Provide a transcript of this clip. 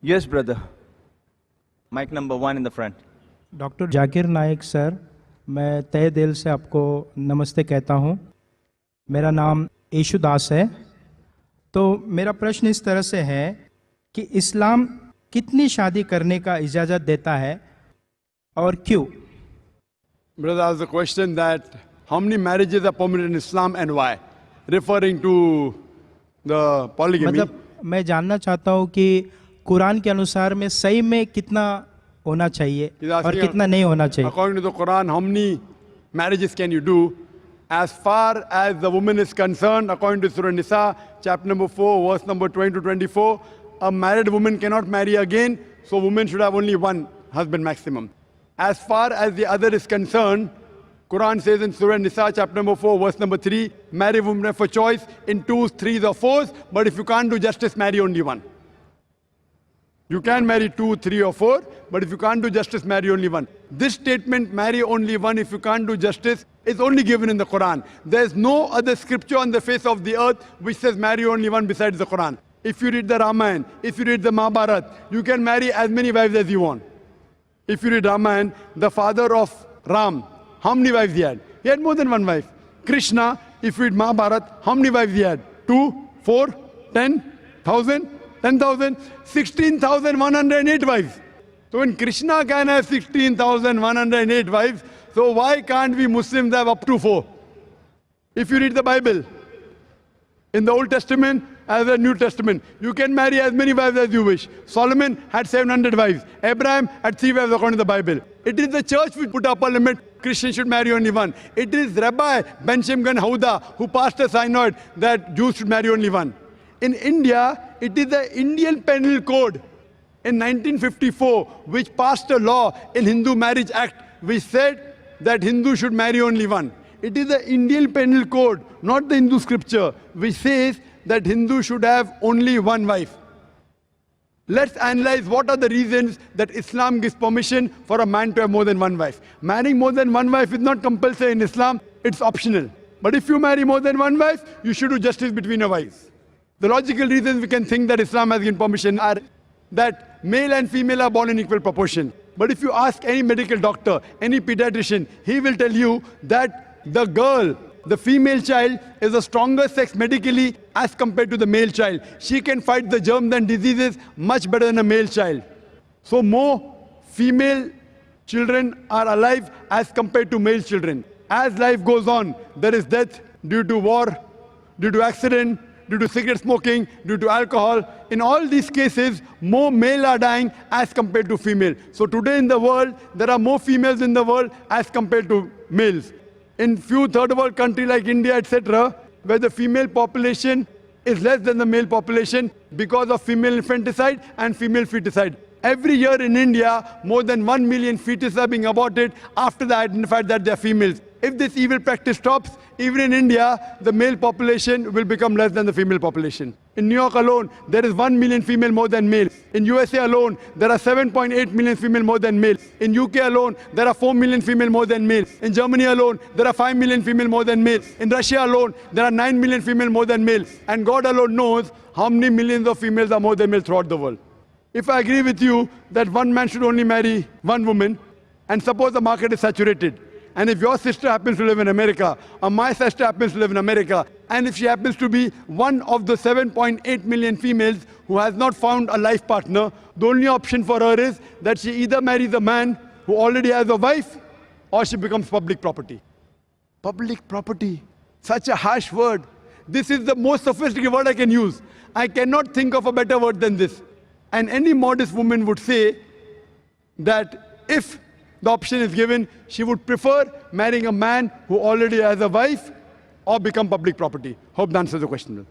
Yes, brother. Mic number 1 in the front. Doctor Zakir Naik sir, मैं तहे दिल से आपको नमस्ते कहता हूँ। मेरा नाम येशुदास है। तो मेरा प्रश्न इस तरह से है कि इस्लाम कितनी शादी करने का इजाज़त देता है और क्यों? Brother asked the question that how many marriages are permitted in Islam and why, referring to the polygamy. मतलब मैं जानना चाहता हूँ कि कुरान के अनुसार में सही में कितना होना चाहिए और कितना नहीं होना चाहिए। According to the Quran, how many marriages can you do? As far as the woman is concerned, according to Surah Nisa, chapter number 4, verse number 20 to 24, a married woman cannot marry again, so women should have only one husband maximum. As far as the other is concerned, Quran says in Surah Nisa, chapter number 4, verse number 3, marry women for choice in 2s, 3s or 4s, but if you can't do justice, marry only one. You can marry 2, 3 or 4, but if you can't do justice, marry only one. This statement, marry only one if you can't do justice, is only given in the Quran. There is no other scripture on the face of the earth which says marry only one besides the Quran. If you read the Ramayana, if you read the Mahabharata, you can marry as many wives as you want. If you read Ramayana, the father of Ram, how many wives he had? He had more than one wife. Krishna, if you read Mahabharata, how many wives he had? 2, 4, 10,000? 10,000, 16,108 wives. So when Krishna can have 16,108 wives, so why can't we Muslims have up to 4? If you read the Bible, in the Old Testament as the New Testament, you can marry as many wives as you wish. Solomon had 700 wives. Abraham had 3 wives according to the Bible. It is the church which put up a limit. Christians should marry only one. It is Rabbi Ben Shimgan Houda who passed a synod that Jews should marry only one. In India, it is the Indian Penal Code in 1954 which passed a law in Hindu Marriage Act which said that Hindu should marry only one. It is the Indian Penal Code, not the Hindu scripture, which says that Hindu should have only one wife. Let's analyze what are the reasons that Islam gives permission for a man to have more than one wife. Marrying more than one wife is not compulsory in Islam, it's optional. But if you marry more than one wife, you should do justice between your wives. The logical reasons we can think that Islam has given permission are that male and female are born in equal proportion. But if you ask any medical doctor, any pediatrician, he will tell you that the girl, the female child, is a stronger sex medically as compared to the male child. She can fight the germs and diseases much better than a male child. So more female children are alive as compared to male children. As life goes on, there is death due to war, due to accident, due to cigarette smoking, due to alcohol. In all these cases, more male are dying as compared to female. So today in the world, there are more females in the world as compared to males. In few third world countries like India, etc., where the female population is less than the male population because of female infanticide and female feticide. Every year in India, more than 1 million fetuses are being aborted after they identified that they are females. If this evil practice stops, even in India, the male population will become less than the female population. In New York alone, there is 1 million female more than males. In USA alone, there are 7.8 million female more than males. In UK alone, there are 4 million female more than males. In Germany alone, there are 5 million female more than males. In Russia alone, there are 9 million female more than males. And God alone knows how many millions of females are more than males throughout the world. If I agree with you that one man should only marry one woman, and suppose the market is saturated, and if your sister happens to live in America, or my sister happens to live in America, and if she happens to be one of the 7.8 million females who has not found a life partner, the only option for her is that she either marries a man who already has a wife, or she becomes public property. Public property, such a harsh word. This is the most sophisticated word I can use. I cannot think of a better word than this. And any modest woman would say that if the option is given, she would prefer marrying a man who already has a wife or become public property. Hope that answers the question.